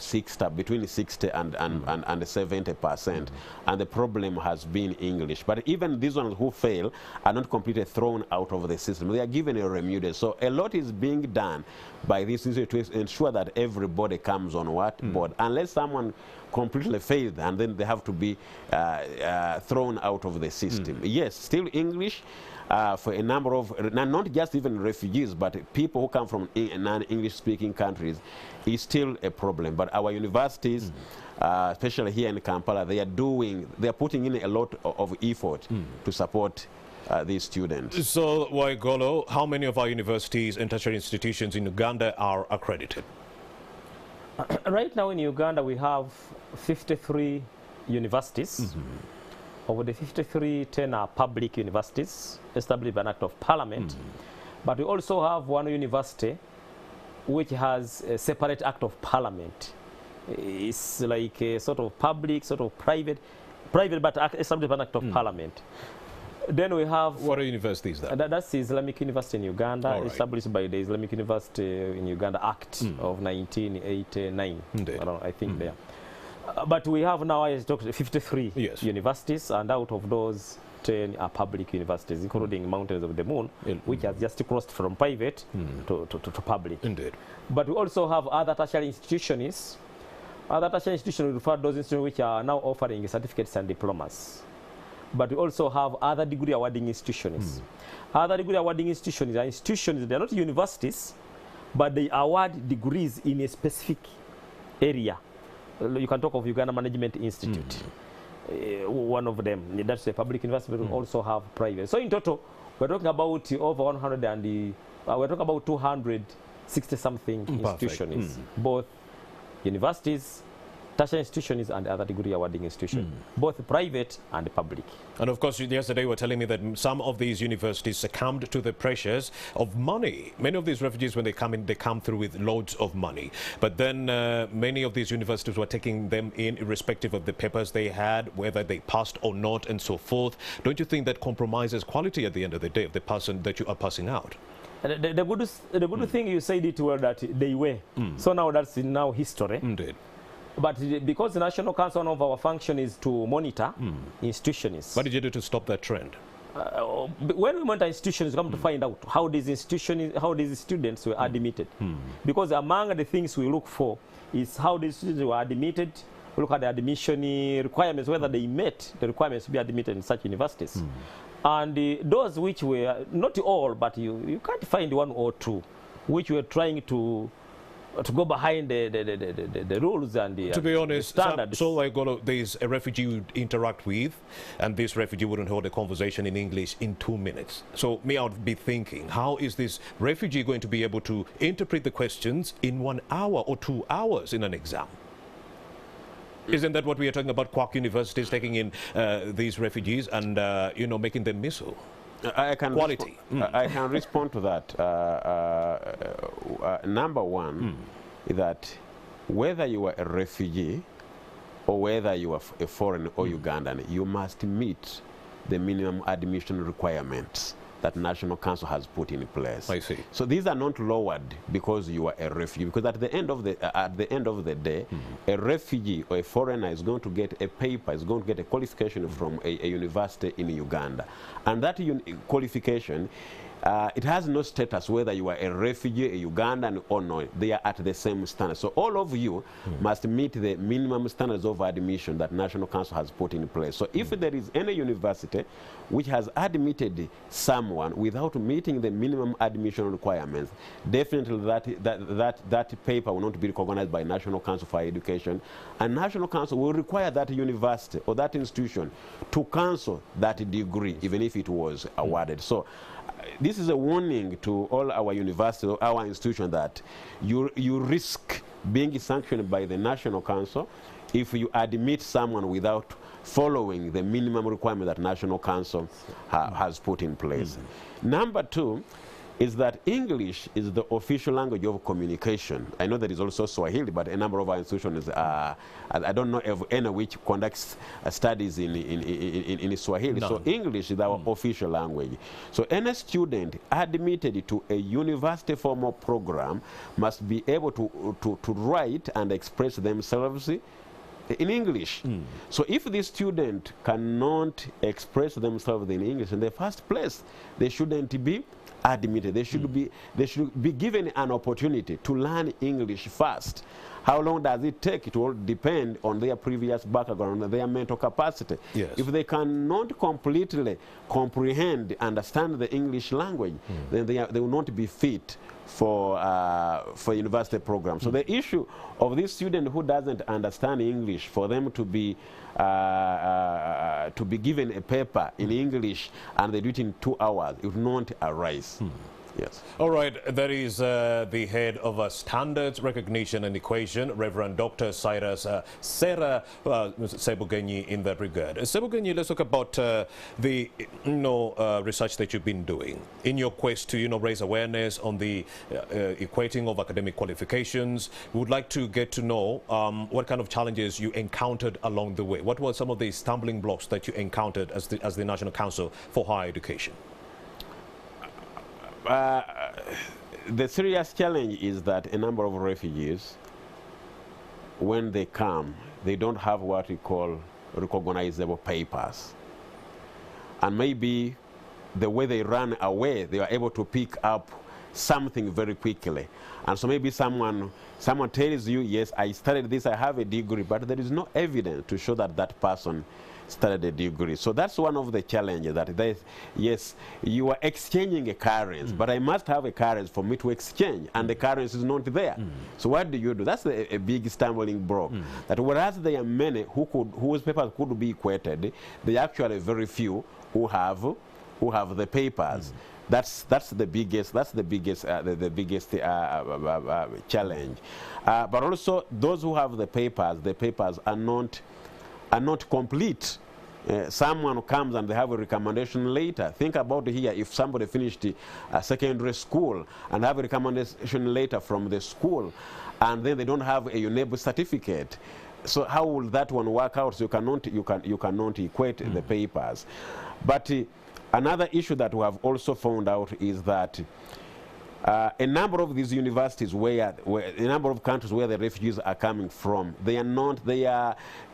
between 60 and 70%, and the problem has been English. But even these ones who fail are not completely thrown out of the system. They are given a remedial. So a lot is being done by this institute to ensure that everybody comes on board, unless someone completely failed, and then they have to be thrown out of the system. Yes, still English. For a number of, not just even refugees, but people who come from non-English speaking countries, is still a problem. But our universities, especially here in Kampala, they are putting in a lot of effort to support these students. So, Waigolo, how many of our universities and tertiary institutions in Uganda are accredited? Right now in Uganda, we have 53 universities. Over the 53, 10 are public universities established by an act of parliament. But we also have one university which has a separate act of parliament. It's like a sort of public, sort of private but established by an act of parliament. Then we have... What are universities then? That's the Islamic University in Uganda, right. established by the Islamic University in Uganda Act of 1989. I think there. But we have now, I talked 53 universities, and out of those, 10 are public universities, including Mountains of the Moon, which has just crossed from private to public. Indeed. But we also have other tertiary institutions. Other tertiary institutions refer to those institutions which are now offering certificates and diplomas. But we also have other degree awarding institutions. Other degree awarding institutions are institutions, they are not universities, but they award degrees in a specific area. You can talk of Uganda Management Institute, one of them. That's a public university, but we also have private. So in total, we're talking about over 100 and we're talking about 260-something institutions, both universities, tertiary institutions, and other degree awarding institutions, both private and public. And of course, yesterday you were telling me that some of these universities succumbed to the pressures of money. Many of these refugees, when they come in, they come through with loads of money. But then many of these universities were taking them in irrespective of the papers they had, whether they passed or not, and so forth. Don't you think that compromises quality at the end of the day of the person that you are passing out? The good thing you said it well, that they were. So now that's now history. Indeed. But because the National Council, one of our function is to monitor institutions. What did you do to stop that trend? When we monitor institutions, we come to find out how these institutions, how these students were admitted. Because among the things we look for is how these students were admitted. We look at the admission requirements, whether they met the requirements to be admitted in such universities. And those which were, not all, but you can't find one or two, which were trying to go behind the rules and the, to be honest, standards. So like there's a refugee you interact with, and this refugee wouldn't hold a conversation in English in 2 minutes. So me, I would be thinking, how is this refugee going to be able to interpret the questions in 1 hour or 2 hours in an exam? Isn't that what we are talking about? Quack universities taking in these refugees and making them missile. I can quality. I can respond to that. Number one, is that whether you are a refugee or whether you are a foreign or Ugandan, you must meet the minimum admission requirements that National Council has put in place. I see. So these are not lowered because you are a refugee, because at the end of the day, a refugee or a foreigner is going to get a paper, is going to get a qualification from a university in Uganda, and that qualification it has no status whether you are a refugee, a Ugandan or not. They are at the same standard. So all of you must meet the minimum standards of admission that National Council has put in place. So if there is any university which has admitted someone without meeting the minimum admission requirements, definitely that paper will not be recognized by National Council for Education, and National Council will require that university or that institution to cancel that degree, even if it was awarded. So this is a warning to all our universities or our institutions that you risk being sanctioned by the National Council if you admit someone without following the minimum requirement that National Council has put in place. Number two is that English is the official language of communication. I know there is also Swahili, but a number of our institutions, I don't know of any which conducts studies in Swahili. No. So English is our official language. So any student admitted to a university formal program must be able to write and express themselves in English. So if the student cannot express themselves in English in the first place, they shouldn't be admitted. They should be given an opportunity to learn English first. How long does it take? It will depend on their previous background, on their mental capacity. Yes. If they cannot completely comprehend, understand the English language, then they will not be fit for university programs. So the issue of this student who doesn't understand English, for them to be given a paper in English and they do it in 2 hours, it will not arise. Yes. All right, that is the head of Standards Recognition and Equation, Reverend Dr. Cyrus Sarah Sebugenyi, in that regard. Sebugenyi, let's talk about the research that you've been doing in your quest to raise awareness on the equating of academic qualifications. We would like to get to know what kind of challenges you encountered along the way. What were some of the stumbling blocks that you encountered as the National Council for Higher Education? The serious challenge is that a number of refugees, when they come, they don't have what we call recognizable papers. And maybe the way they run away, they are able to pick up something very quickly. And so maybe someone tells you, yes, I studied this, I have a degree, but there is no evidence to show that that person studied a degree. So that's one of the challenges, that yes, you are exchanging a currency, but I must have a currency for me to exchange, and the currency is not there. So what do you do? That's a big stumbling block. That whereas there are many whose papers could be equated, there are actually very few who have the papers. That's the biggest challenge. But also those who have the papers are not complete. Someone comes and they have a recommendation later. Think about here, if somebody finished secondary school and have a recommendation later from the school, and then they don't have a UNEB certificate. So how will that one work out? So you cannot equate the papers. But another issue that we have also found out is that a number of these universities, a number of countries where the refugees are coming from,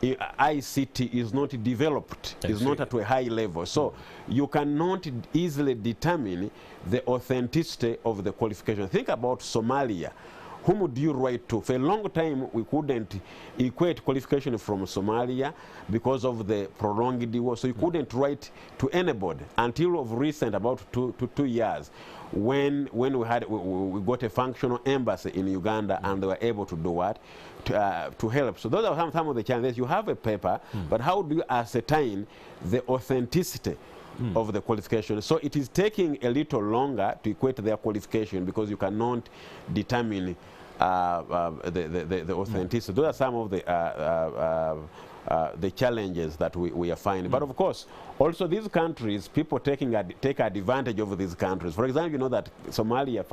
ICT is not developed, is not at a high level. So you cannot easily determine the authenticity of the qualification. Think about Somalia. Whom would you write to? For a long time, we couldn't equate qualification from Somalia because of the prolonged war. So you couldn't write to anybody until of recent, about two years, when we got a functional embassy in Uganda, and they were able to do what? To help. So those are some of the challenges. You have a paper, but how do you ascertain the authenticity of the qualification? So it is taking a little longer to equate their qualification because you cannot determine the authenticity. Those are some of the challenges that we are finding. But of course, also these countries, people take advantage of these countries. For example, you know that Somalia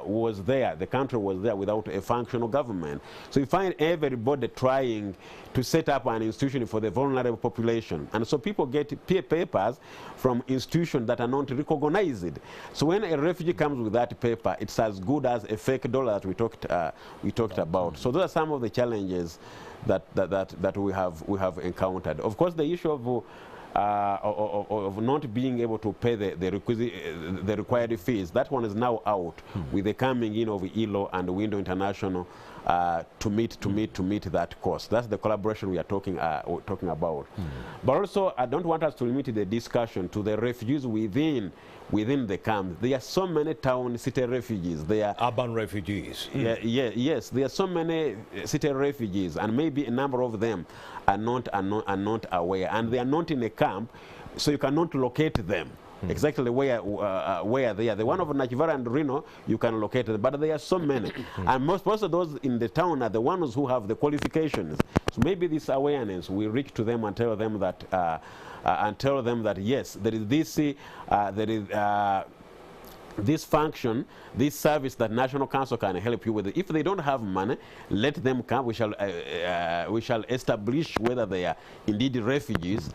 was there, the country was there without a functional government. So you find everybody trying to set up an institution for the vulnerable population. And so people get papers from institutions that are not recognized. So when a refugee comes with that paper, it's as good as a fake dollar that we talked about. So those are some of the challenges that we have encountered. Of course, the issue of of not being able to pay the required fees. That one is now out with the coming in of ILO and Window International to meet that cost. That's the collaboration we are talking about. But also, I don't want us to limit the discussion to the refugees within the camp. There are so many town city refugees. They are urban refugees. Yes, there are so many city refugees, and maybe a number of them are not aware, and they are not in a camp, so you cannot locate them. Exactly where they are. The one of Nachivara and Reno, you can locate them, but there are so many. And most of those in the town are the ones who have the qualifications. So maybe this awareness, we reach to them and tell them that, yes, there is this function, this service that National Council can help you with. If they don't have money, let them come. We shall establish whether they are indeed refugees,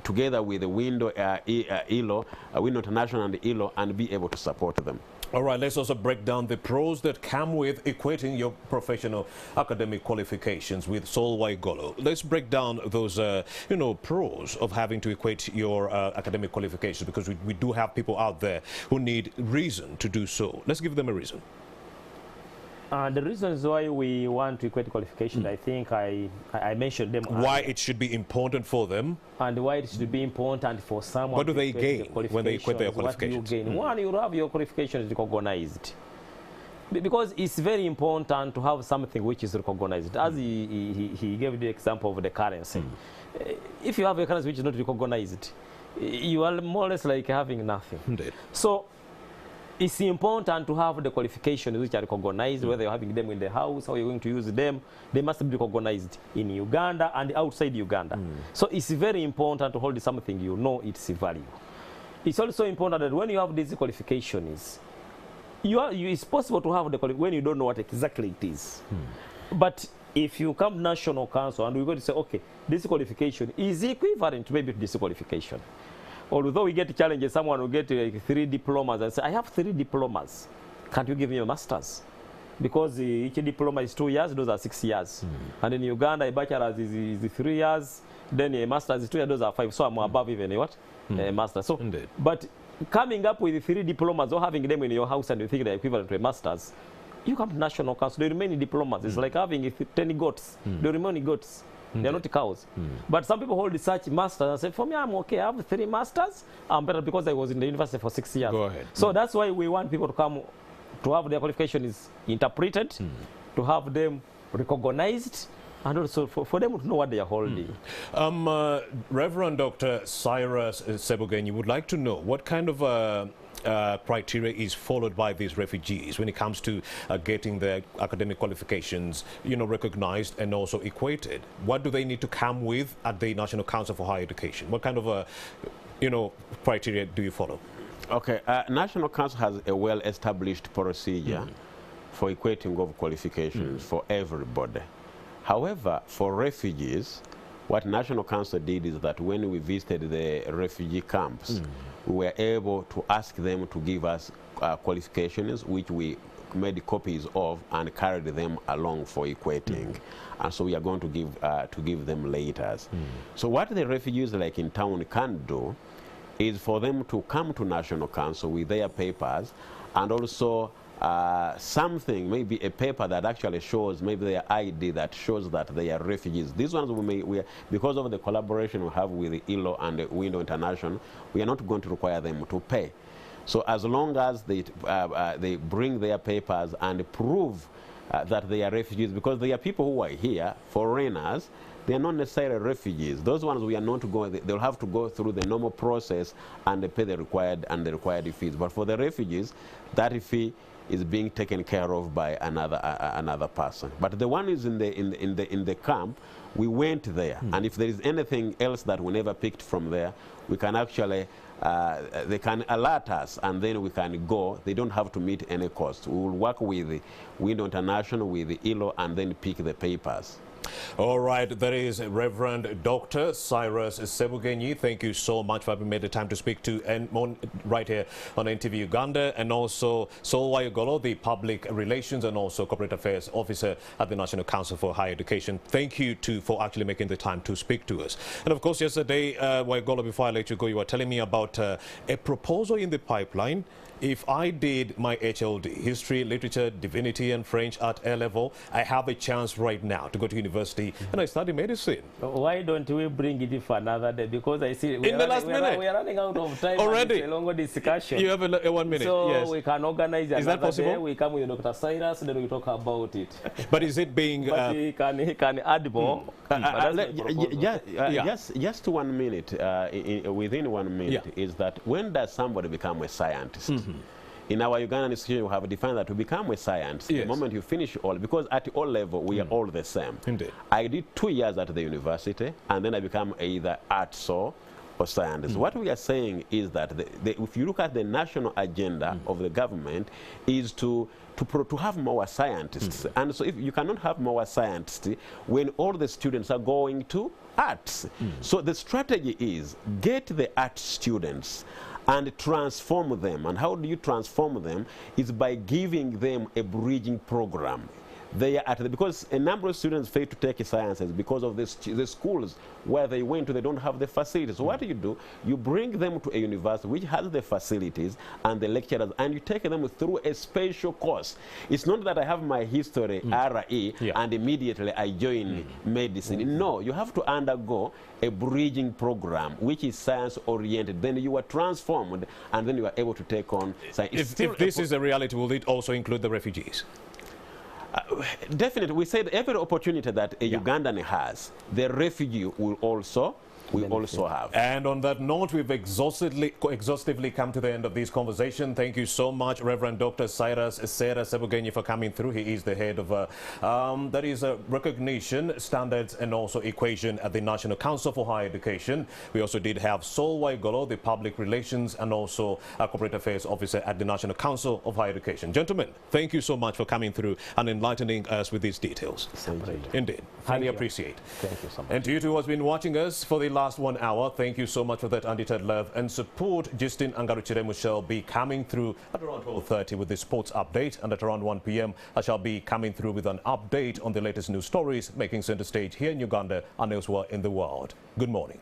together with the Window Window International and ILO, and be able to support them. All right, let's also break down the pros that come with equating your professional academic qualifications with Solway Golo. Let's break down those, pros of having to equate your academic qualifications, because we do have people out there who need reason to do so. Let's give them a reason. The reasons why we want to equate qualifications, I think I mentioned them. Why it should be important for them. And why it should be important for someone. What do they gain when they equate their qualifications? What do you gain? One, you have your qualifications recognized. Because it's very important to have something which is recognized. As he gave the example of the currency. If you have a currency which is not recognized, you are more or less like having nothing. Indeed. So it's important to have the qualifications which are recognized, whether you're having them in the house, how you're going to use them. They must be recognized in Uganda and outside Uganda. So it's very important to hold something you know its value. It's also important that when you have these qualifications, it's possible to have the when you don't know what exactly it is. But if you come National Council and we're going to say, okay, this qualification is equivalent maybe to this qualification. Although we get challenges, someone will get like 3 diplomas and say, I have 3 diplomas. Can't you give me a master's? Because each diploma is 2 years, those are 6 years. And in Uganda, a bachelor's is 3 years, then a master's is 2 years, those are 5. So I'm above even a what? A master's. So, but coming up with 3 diplomas or having them in your house and you think they're equivalent to a master's, you come to National Council, the remaining diplomas. It's like having 10 goats, the remaining goats. They're not cows. But some people hold such masters and say, for me, I'm okay. I have 3 masters. I'm better because I was in the university for 6 years. Go ahead. So that's why we want people to come to have their qualifications interpreted, to have them recognized, and also for them to know what they are holding. Reverend Dr. Cyrus Sebogenyi would like to know what kind of criteria is followed by these refugees when it comes to getting their academic qualifications, recognized and also equated. What do they need to come with at the National Council for Higher Education? What kind of, criteria do you follow? Okay, National Council has a well-established procedure for equating of qualifications for everybody. However, for refugees, what National Council did is that when we visited the refugee camps, we were able to ask them to give us qualifications, which we made copies of and carried them along for equating. And so we are going to give them later. So what the refugees like in town can do is for them to come to National Council with their papers, and also something, maybe a paper that actually shows maybe their ID that shows that they are refugees. These ones because of the collaboration we have with the ILO and the Window International, we are not going to require them to pay. So as long as they bring their papers and prove that they are refugees, because they are people who are here, foreigners, they are not necessarily refugees. Those ones we are not going. They'll have to go through the normal process and they pay the required fees. But for the refugees, that fee is being taken care of by another person. But the one is in the camp, we went there, and if there is anything else that we never picked from there, we can actually they can alert us, and then we can go. They don't have to meet any cost. We will work with Window International, with ILO, and then pick the papers. All right, there is Reverend Dr. Cyrus Sebugenyi. Thank you so much for having made the time to speak to right here on NTV Uganda, and also Sol Wayogolo, the Public Relations and also Corporate Affairs Officer at the National Council for Higher Education. Thank you too for actually making the time to speak to us. And of course, yesterday, Wayogolo, before I let you go, you were telling me about a proposal in the pipeline. If I did my HLD, History, Literature, Divinity and French at A level, I have a chance right now to go to university and I study medicine. Why don't we bring it for another day? Because I see we are running out of time already. It's a longer discussion. You have a 1 minute. So yes. we can organize another that possible? day. We come with Dr. Cyrus, then we talk about it. But is it being... But he can add more. Just 1 minute, within 1 minute, is that when does somebody become a scientist? In our Ugandan institution, we have defined that to become a scientist, the moment you finish all, because at all level, we are all the same. Indeed. I did 2 years at the university, and then I become either arts or science. What we are saying is that if you look at the national agenda of the government, is to have more scientists. And so if you cannot have more scientists when all the students are going to arts. So the strategy is get the art students and transform them. And how do you transform them? Is by giving them a bridging program. They are because a number of students fail to take sciences because of the schools where they went to, they don't have the facilities. So what do? You bring them to a university which has the facilities and the lecturers, and you take them through a special course. It's not that I have my history, RE, and immediately I join medicine. No, you have to undergo a bridging program which is science-oriented. Then you are transformed, and then you are able to take on science. If this is a reality, will it also include the refugees? Definitely. We said every opportunity that a Ugandan has, the refugee will also have. And on that note, we've exhaustively come to the end of this conversation. Thank you so much, Reverend Dr. Cyrus Sebugenyi, for coming through. He is the head of that is recognition, standards and also equation at the National Council for Higher Education. We also did have Sol Wayogolo, the Public Relations and also Corporate Affairs Officer at the National Council of Higher Education. Gentlemen, thank you so much for coming through and enlightening us with these details. Indeed. Highly appreciate. Thank you so much. And to you who has been watching us for the last 1 hour, thank you so much for that undeterred love and support. Justin Angaruchiremu shall be coming through at around 12:30 with the sports update, and at around 1 p.m. I shall be coming through with an update on the latest news stories making center stage here in Uganda and elsewhere in the world. Good morning.